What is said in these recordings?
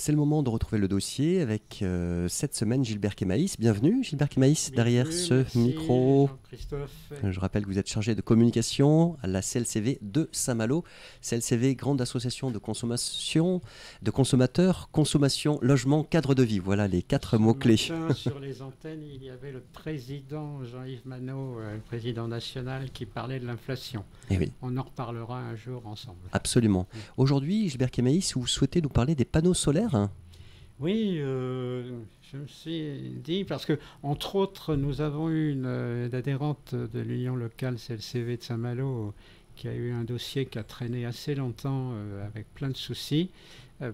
C'est le moment de retrouver le dossier avec cette semaine Gilbert Kémaïs. Bienvenue Gilbert Kémaïs derrière ce Merci, micro. Jean-Christophe. Je rappelle que vous êtes chargé de communication à la CLCV de Saint-Malo. CLCV, grande association de consommation, de consommateurs, consommation, logement, cadre de vie. Voilà les 4 mots-clés. Ce matin, sur les antennes, il y avait le président Jean-Yves Manot, le président national, qui parlait de l'inflation. Eh oui. On en reparlera un jour ensemble. Absolument. Oui. Aujourd'hui, Gilbert Kémaïs, vous souhaitez nous parler des panneaux solaires ? Oui, je me suis dit, parce que, entre autres, nous avons eu une adhérente de l'Union locale CLCV de Saint-Malo qui a eu un dossier qui a traîné assez longtemps avec plein de soucis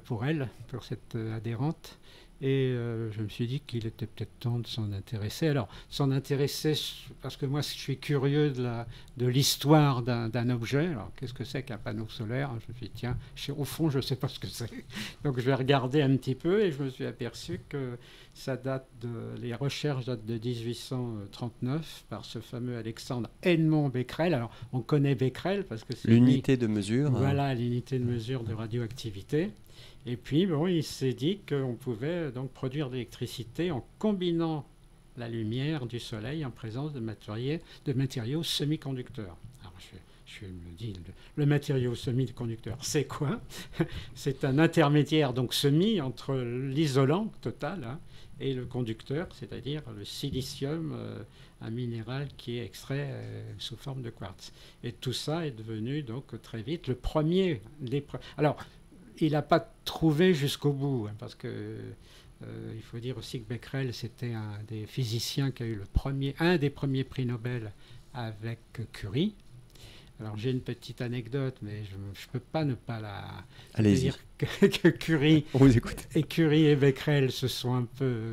pour elle, pour cette adhérente. Et je me suis dit qu'il était peut-être temps de s'en intéresser. Alors, s'en intéresser, parce que moi, je suis curieux de l'histoire d'un objet. Alors, qu'est-ce que c'est qu'un panneau solaire? Je me suis dit, tiens, au fond, je ne sais pas ce que c'est. Donc, je vais regarder un petit peu et je me suis aperçu que les recherches datent de 1839 par ce fameux Alexandre Edmond Becquerel. Alors, on connaît Becquerel parce que c'est l'unité de mesure. Voilà, l'unité de mesure de radioactivité. Et puis, bon, il s'est dit qu'on pouvait donc produire de l'électricité en combinant la lumière du soleil en présence de matériaux semi-conducteurs. Alors, je me dis, le matériau semi-conducteur, c'est quoi? C'est un intermédiaire, donc semi, entre l'isolant total et le conducteur, c'est-à-dire le silicium, un minéral qui est extrait sous forme de quartz. Et tout ça est devenu donc très vite le premier. Alors, il n'a pas trouvé jusqu'au bout, parce que il faut dire aussi que Becquerel, c'était un des physiciens qui a eu un des premiers prix Nobel avec Curie. Alors j'ai une petite anecdote, mais je ne peux pas ne pas la... Allez-y. C'est-à-dire que Curie, On vous écoute. Curie et Becquerel se sont un peu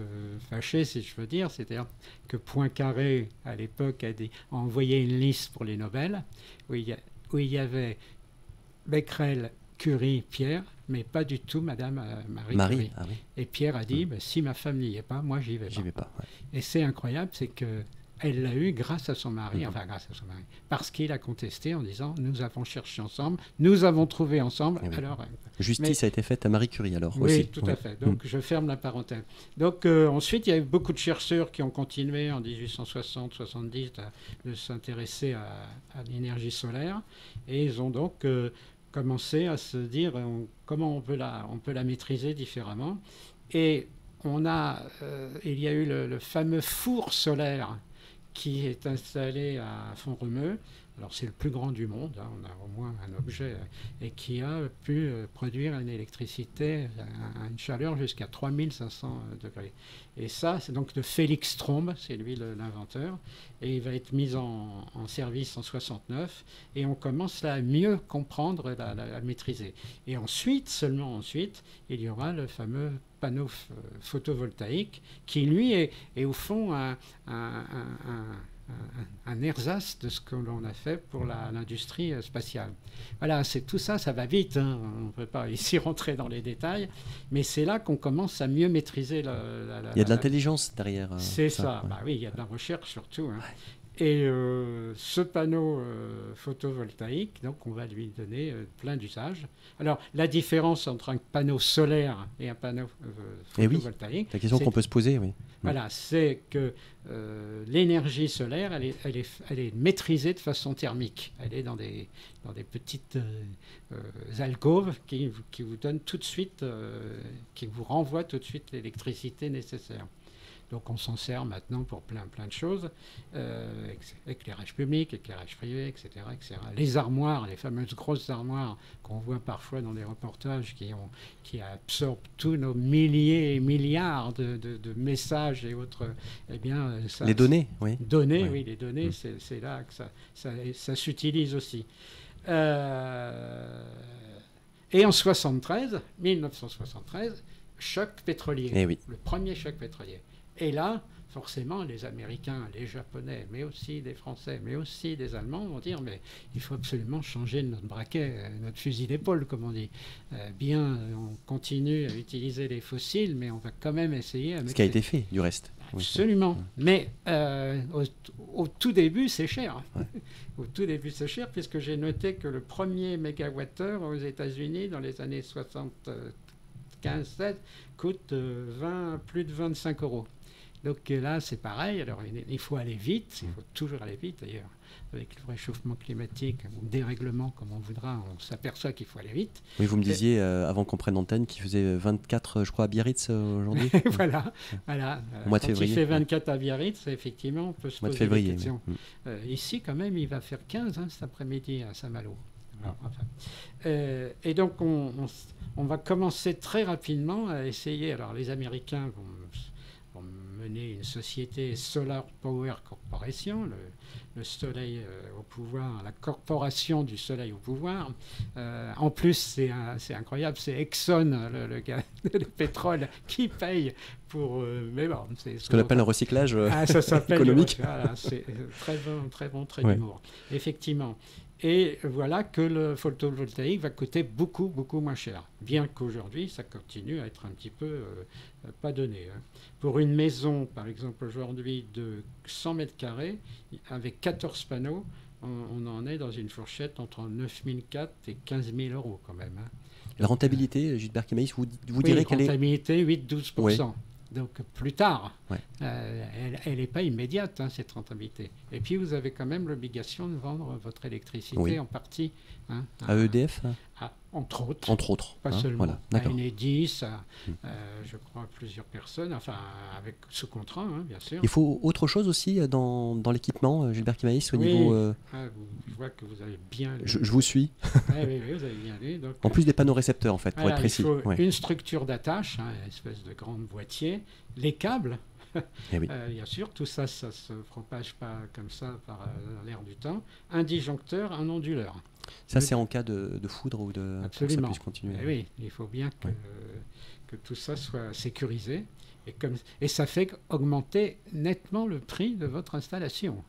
fâchés, si je veux dire. C'est-à-dire que Poincaré, à l'époque, a envoyé une liste pour les Nobel, où il y avait Becquerel, Curie, Pierre, mais pas du tout Madame Marie Curie. Ah oui. Et Pierre a dit, si ma femme n'y est pas, moi j'y vais pas. Ouais. Et c'est incroyable, c'est qu'elle l'a eu grâce à son mari, parce qu'il a contesté en disant, nous avons cherché ensemble, nous avons trouvé ensemble. Oui. Alors, Justice a été faite à Marie Curie alors oui, aussi. tout à fait. Donc je ferme la parenthèse. Donc ensuite, il y a eu beaucoup de chercheurs qui ont continué en 1860-70 de s'intéresser à l'énergie solaire, et ils ont donc commencer à se dire comment on peut la maîtriser différemment. Et il y a eu le fameux four solaire qui est installé à Font-Romeu. Alors c'est le plus grand du monde, on a au moins un objet, et qui a pu produire une électricité, une chaleur jusqu'à 3500 degrés. Et ça, c'est donc de Félix Trombe, c'est lui l'inventeur, et il va être mis en service en 69, et on commence là à mieux comprendre, à maîtriser. Et ensuite, seulement ensuite, il y aura le fameux panneau photovoltaïque, qui lui est au fond un ersatz de ce que l'on a fait pour l'industrie spatiale. Voilà, c'est tout ça, ça va vite, on ne peut pas ici rentrer dans les détails, mais c'est là qu'on commence à mieux maîtriser il y a de l'intelligence derrière. C'est ça, ouais. Bah oui, il y a de la recherche surtout. Ouais. Et ce panneau photovoltaïque, donc on va lui donner plein d'usages. Alors la différence entre un panneau solaire et un panneau photovoltaïque, la question qu'on peut se poser, oui. Voilà, c'est que l'énergie solaire, elle est maîtrisée de façon thermique. Elle est dans des petites alcôves qui vous donnent tout de suite, qui vous renvoient tout de suite l'électricité nécessaire. Donc on s'en sert maintenant pour plein de choses, éclairage public, éclairage privé, etc., etc. Les armoires, les fameuses grosses armoires qu'on voit parfois dans des reportages qui absorbent tous nos milliers et milliards de messages et autres, eh bien... Les données, oui. Oui, les données, c'est là que ça s'utilise aussi. Et en 1973, choc pétrolier, le premier choc pétrolier. Et là, forcément, les Américains, les Japonais, mais aussi des Français, mais aussi des Allemands vont dire mais il faut absolument changer notre braquet, notre fusil d'épaule, comme on dit. On continue à utiliser les fossiles, mais on va quand même essayer... Ce qui a été fait, du reste. Absolument. Mais au tout début, c'est cher. Ouais. Au tout début, c'est cher, puisque j'ai noté que le premier mégawattheure aux États-Unis, dans les années 60... 15, 16, coûte plus de 25 euros. Donc là, c'est pareil. Alors, il faut aller vite. Il faut toujours aller vite, d'ailleurs. Avec le réchauffement climatique, ou dérèglement, comme on voudra, on s'aperçoit qu'il faut aller vite. Oui, vous me disiez, avant qu'on prenne l'antenne, qu'il faisait 24, je crois, à Biarritz aujourd'hui. Voilà. Au mois de février. Il fait 24 à Biarritz, effectivement, on peut se poser des questions. Oui. Ici, quand même, il va faire 15 cet après-midi à Saint-Malo. Et donc, on va commencer très rapidement à essayer. Alors, les Américains vont mener une société Solar Power Corporation, le soleil au pouvoir, la corporation du soleil au pouvoir. En plus, c'est incroyable, c'est Exxon, le pétrole, qui paye pour... mais bon, c'est ce qu'on appelle un recyclage économique. Voilà, c'est très bon trait d'humour. Effectivement. Et voilà que le photovoltaïque va coûter beaucoup, beaucoup moins cher. Bien qu'aujourd'hui, ça continue à être un petit peu pas donné. Pour une maison, par exemple, aujourd'hui, de 100 mètres carrés, avec 14 panneaux, on en est dans une fourchette entre 9 400 et 15 000 euros quand même. La rentabilité, Gilbert Kimaïs, vous direz qu'elle est... Rentabilité, 8-12%. Oui. Donc plus tard, ouais. Elle n'est pas immédiate, cette rentabilité. Et puis vous avez quand même l'obligation de vendre votre électricité en partie. À EDF entre autres. Entre autres. Pas seulement. Voilà. À Enedis, je crois à plusieurs personnes, enfin avec ce contrat, bien sûr. Il faut autre chose aussi dans l'équipement, Gilbert Kimaïs, au niveau... je vois que vous avez bien lu. Je vous suis. Oui, vous avez bien lu. Donc, en plus des panneaux récepteurs, en fait, pour être précis. Il faut une structure d'attache, une espèce de grand boîtier, les câbles. Bien sûr, tout ça ne se propage pas comme ça par l'air du temps. Un disjoncteur, un onduleur. Ça, c'est en cas de foudre ou de... Absolument. Que ça puisse continuer. Oui, il faut bien que tout ça soit sécurisé. Et ça fait augmenter nettement le prix de votre installation.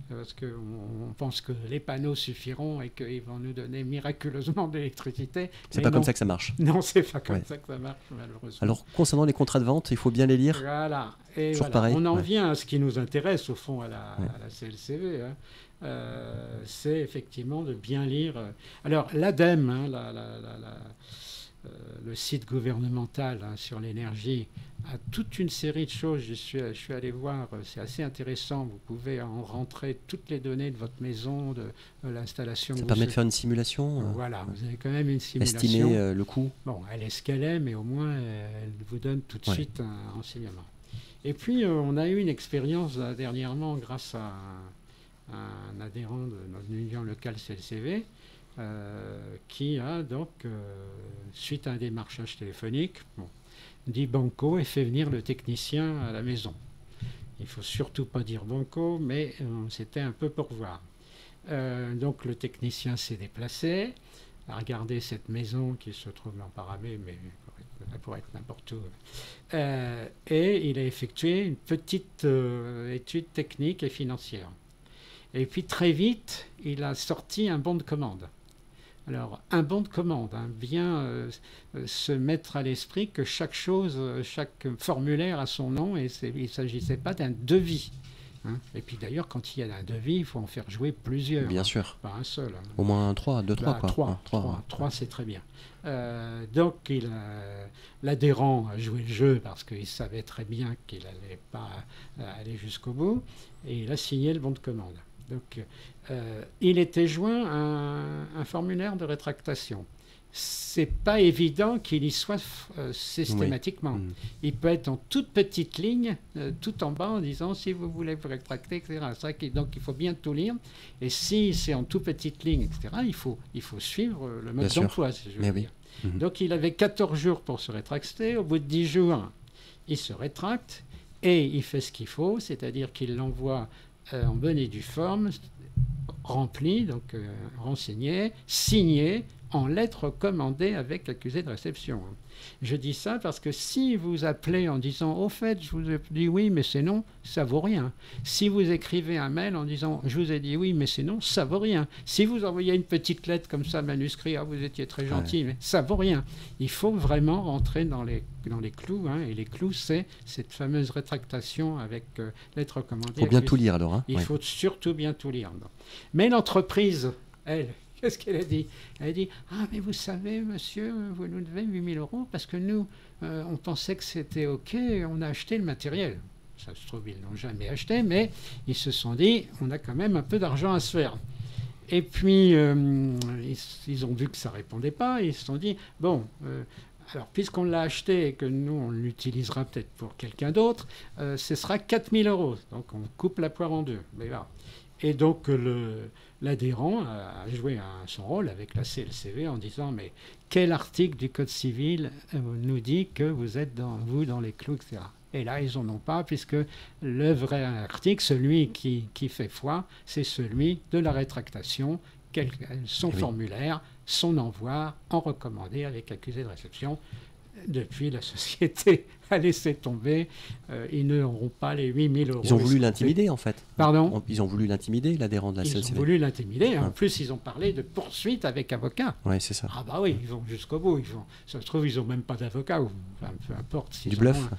Parce qu'on pense que les panneaux suffiront et qu'ils vont nous donner miraculeusement de l'électricité. C'est pas comme ça que ça marche. Non, c'est pas comme ça que ça marche, malheureusement. Alors, concernant les contrats de vente, il faut bien les lire. Voilà. Et pareil. On en vient à ce qui nous intéresse, au fond, à la CLCV. C'est effectivement de bien lire. Alors, l'ADEME, le site gouvernemental sur l'énergie, a toute une série de choses. Je suis allé voir, c'est assez intéressant. Vous pouvez en rentrer toutes les données de votre maison, de l'installation. Ça permet de faire une simulation. Voilà, vous avez quand même une simulation. Estimer le coût. Bon, elle est ce qu'elle est, mais au moins, elle vous donne tout de suite un renseignement. Et puis, on a eu une expérience dernièrement grâce à un adhérent de notre union locale CLCV, qui a donc, suite à un démarchage téléphonique, dit banco et fait venir le technicien à la maison. Il ne faut surtout pas dire banco, mais c'était un peu pour voir. Donc le technicien s'est déplacé, a regardé cette maison qui se trouve dans Paramé, mais pour être n'importe où. Et il a effectué une petite étude technique et financière. Et puis très vite, il a sorti un bon de commande. Alors, un bon de commande, bien se mettre à l'esprit que chaque formulaire a son nom et il ne s'agissait pas d'un devis. Et puis d'ailleurs, quand il y a un devis, il faut en faire jouer plusieurs. Bien sûr. Pas un seul. Au moins 3, 2-3 quoi. 3, c'est très bien. Donc, l'adhérent a joué le jeu parce qu'il savait très bien qu'il n'allait pas aller jusqu'au bout et il a signé le bon de commande. Donc, il était joint un formulaire de rétractation. C'est pas évident qu'il y soit systématiquement. Oui. Il peut être en toute petite ligne, tout en bas, en disant si vous voulez vous rétracter, etc. Donc il faut bien tout lire. Et si c'est en toute petite ligne, etc., il faut suivre le mode d'emploi, si je veux dire. Oui. Donc il avait 14 jours pour se rétracter. Au bout de 10 jours, il se rétracte et il fait ce qu'il faut, c'est-à-dire qu'il l'envoie en bonne et due forme, rempli, donc renseigné, signé, en lettres commandées avec accusé de réception. Je dis ça parce que si vous appelez en disant « Au fait, je vous ai dit oui, mais c'est non », ça vaut rien. Si vous écrivez un mail en disant « Je vous ai dit oui, mais c'est non », ça vaut rien. Si vous envoyez une petite lettre comme ça, manuscrit, « Ah, vous étiez très gentil », mais ça vaut rien. Il faut vraiment rentrer dans les clous, et les clous, c'est cette fameuse rétractation avec lettres commandées. Il faut bien tout lire alors. Il faut surtout bien tout lire. Mais l'entreprise, elle, Qu'est-ce qu'elle a dit? Elle a dit: ah, mais vous savez, monsieur, vous nous devez 8 000 euros parce que nous, on pensait que c'était OK, on a acheté le matériel. Ça se trouve, ils n'ont jamais acheté, mais ils se sont dit: on a quand même un peu d'argent à se faire. Et puis, ils ont vu que ça ne répondait pas, et ils se sont dit: bon, alors puisqu'on l'a acheté et que nous, on l'utilisera peut-être pour quelqu'un d'autre, ce sera 4 000 euros. Donc, on coupe la poire en deux. Mais voilà. Et donc, l'adhérent a joué son rôle avec la CLCV en disant: mais quel article du Code civil nous dit que vous êtes dans les clous, etc. Et là, ils n'en ont pas, puisque le vrai article, celui qui fait foi, c'est celui de la rétractation, son formulaire, son envoi en recommandé avec accusé de réception. Depuis, la société a laissé tomber. Ils n'auront pas les 8 000 euros. Ils ont voulu l'intimider, en fait. Pardon? Ils ont voulu l'intimider, l'adhérent de la CLCV. Ils ont voulu l'intimider. En plus, ils ont parlé de poursuite avec avocat. Oui, c'est ça. Ah bah oui, ils vont jusqu'au bout. Ça se trouve, ils n'ont même pas d'avocat. Enfin, peu importe. Du bluff.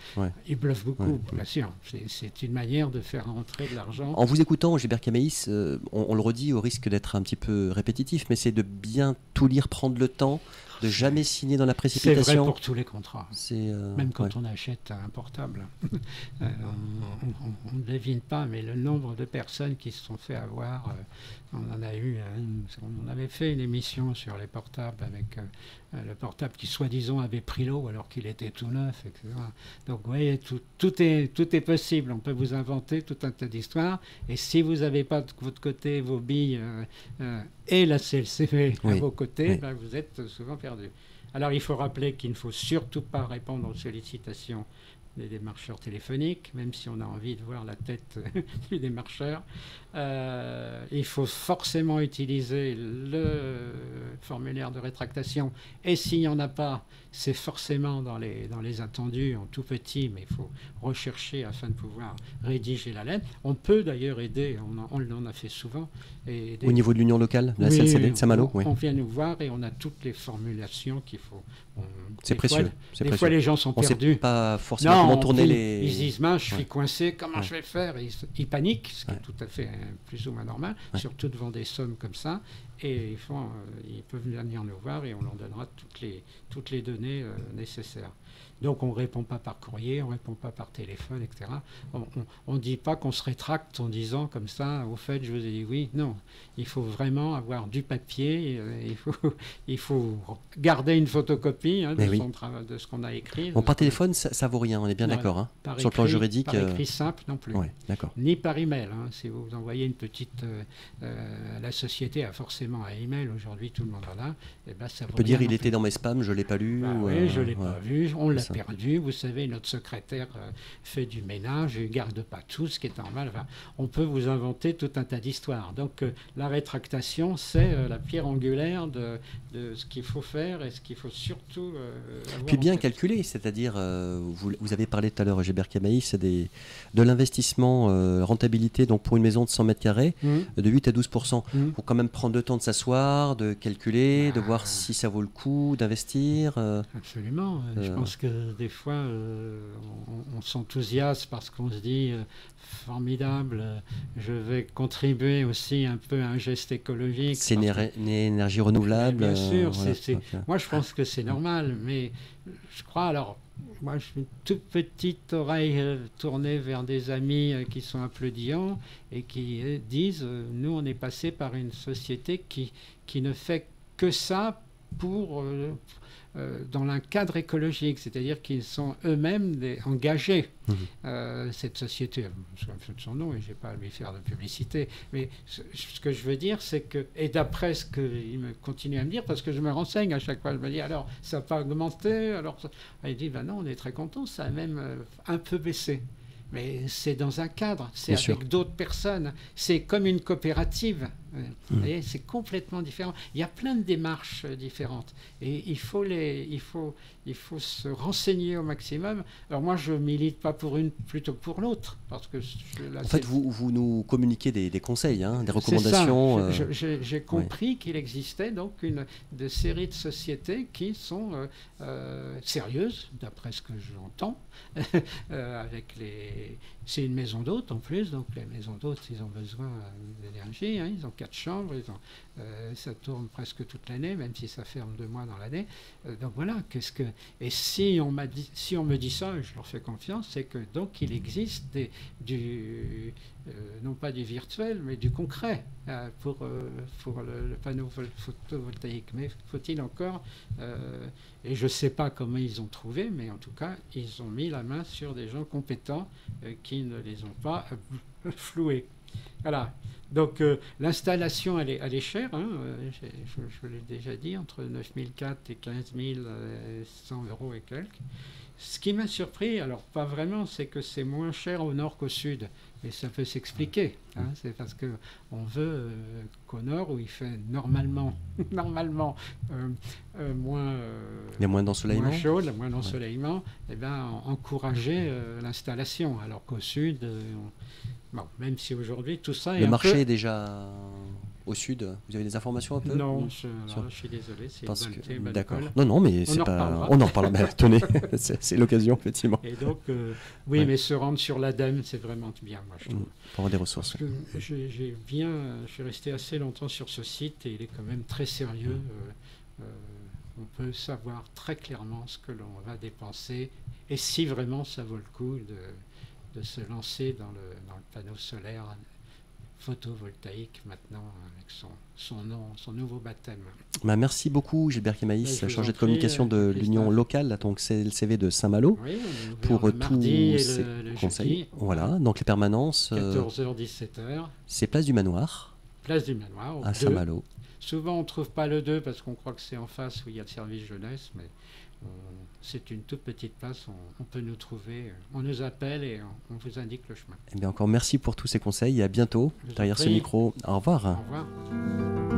Ils bluffent beaucoup, bien sûr. C'est une manière de faire rentrer de l'argent. En vous écoutant, Gilbert Camaïs, on le redit au risque d'être un petit peu répétitif, mais c'est de bien tout lire, prendre le temps, de jamais signer dans la précipitation. C'est vrai pour tous les contrats. Même quand ouais. on achète un portable. On ne devine pas, mais le nombre de personnes qui se sont fait avoir, on en a eu. On avait fait une émission sur les portables avec le portable qui soi-disant avait pris l'eau alors qu'il était tout neuf, etc. Donc vous voyez, tout est possible. On peut vous inventer tout un tas d'histoires. Et si vous n'avez pas de votre côté vos billes et la CLCV à vos côtés, ben, vous êtes souvent perdu. Alors il faut rappeler qu'il ne faut surtout pas répondre aux sollicitations des démarcheurs téléphoniques, même si on a envie de voir la tête du démarcheur. Il faut forcément utiliser le formulaire de rétractation, et s'il n'y en a pas, c'est forcément dans les attendus en tout petit, mais il faut rechercher afin de pouvoir rédiger la lettre. On peut d'ailleurs aider, on en a fait souvent. Au niveau de l'union locale, la CLCV de Saint-Malo, on vient nous voir et on a toutes les formulations qu'il faut. C'est précieux. Des fois, les gens sont perdus. On ne sait pas forcément comment tourner les... Ils disent: mince, je suis coincé, comment je vais faire? Ils paniquent, ce qui est tout à fait plus ou moins normal, surtout devant des sommes comme ça. Et ils peuvent venir nous voir et on leur donnera toutes les données nécessaires. Donc on ne répond pas par courrier, on ne répond pas par téléphone, etc. On ne dit pas qu'on se rétracte en disant comme ça: au fait, je vous ai dit oui. Non, il faut vraiment avoir du papier, il faut garder une photocopie de ce qu'on a écrit. Par téléphone, ça ne vaut rien, on est bien d'accord. Hein, sur le plan juridique. Par écrit simple non plus. Ni par email. Hein. Si vous envoyez une petite... la société a forcément un email, aujourd'hui tout le monde en a. Et ben, ça on peut dire: il était dans mes spams, je ne l'ai pas lu. Oui, je ne l'ai pas vu, on l'a perdu. Vous savez, notre secrétaire fait du ménage, il ne garde pas tout, ce qui est normal. Enfin, on peut vous inventer tout un tas d'histoires. Donc la rétractation, c'est la pierre angulaire de ce qu'il faut faire et ce qu'il faut surtout avoir. Puis bien calculé, c'est-à-dire, vous avez parlé tout à l'heure, Gilbert Camaïs, de l'investissement rentabilité, donc pour une maison de 100 mètres carrés, de 8 à 12%. Il faut quand même prendre le temps de s'asseoir, de calculer, de voir si ça vaut le coup d'investir. Absolument. Je pense que des fois, on s'enthousiasme parce qu'on se dit: formidable, je vais contribuer aussi un peu à un geste écologique. C'est une énergie renouvelable. Bien sûr, moi je pense que c'est normal, mais je crois, alors, moi je suis une toute petite oreille tournée vers des amis qui sont applaudissants et qui disent: nous on est passé par une société qui ne fait que ça pour... dans un cadre écologique, c'est-à-dire qu'ils sont eux-mêmes engagés. Cette société, je me souviens de son nom et je n'ai pas à lui faire de publicité, mais ce que je veux dire, c'est que, et d'après ce qu'il me continue à me dire, parce que je me renseigne à chaque fois, je me dis: alors, ça n'a pas augmenté, alors... Il dit: ben non, on est très content, ça a même un peu baissé. Mais c'est dans un cadre, c'est avec d'autres personnes, c'est comme une coopérative. Vous voyez, c'est complètement différent. Il y a plein de démarches différentes et il faut se renseigner au maximum. Alors moi, je milite pas pour une, plutôt pour l'autre, parce que en fait, vous nous communiquez des conseils, hein, des recommandations. J'ai compris qu'il existait donc des séries de sociétés qui sont sérieuses, d'après ce que j'entends, avec c'est une maison d'hôte en plus, donc les maisons d'hôtes, ils ont besoin d'énergie, hein, ils ont 4 chambres, ça tourne presque toute l'année, même si ça ferme 2 mois dans l'année. Donc voilà, et si on me dit ça, et je leur fais confiance, c'est que donc il existe non pas du virtuel, mais du concret pour le panneau photovoltaïque. Mais faut-il encore, et je ne sais pas comment ils ont trouvé, mais en tout cas, ils ont mis la main sur des gens compétents qui ne les ont pas floués. Voilà. Donc l'installation, elle est chère, hein, je l'ai déjà dit, entre 9 400 et 15 100 euros et quelques. Ce qui m'a surpris, alors pas vraiment, c'est que c'est moins cher au nord qu'au sud. Et ça peut s'expliquer. Hein, c'est parce qu'on veut qu'au nord, où il fait normalement moins, il y a moins d'ensoleillement, moins chaud, moins d'ensoleillement, eh ben, encourager l'installation. Alors qu'au sud, bon, même si aujourd'hui tout ça est le marché est déjà au sud. Vous avez des informations un peu? Non, je suis désolé, c'est volonté. D'accord. Non, mais c'est pas. On en reparle. Mais tenez, c'est l'occasion effectivement. Et donc, oui, mais se rendre sur l'ADEME, c'est vraiment bien, moi je trouve. Pour avoir des ressources. Parce que je suis resté assez longtemps sur ce site et il est quand même très sérieux. On peut savoir très clairement ce que l'on va dépenser et si vraiment ça vaut le coup de se lancer dans le panneau solaire photovoltaïque maintenant avec son nouveau baptême. Merci beaucoup Gilbert Kémaïs, chargé de communication de l'Union locale, donc c'est le CV de Saint-Malo, pour tous ces conseils. Voilà, donc les permanences. 14h, 17h. C'est place du Manoir. Place du Manoir, à Saint-Malo. Souvent on ne trouve pas le 2 parce qu'on croit que c'est en face où il y a le service jeunesse, mais c'est une toute petite place, on peut nous trouver, on nous appelle et on vous indique le chemin. Eh bien encore merci pour tous ces conseils et à bientôt derrière ce micro. Au revoir. Au revoir.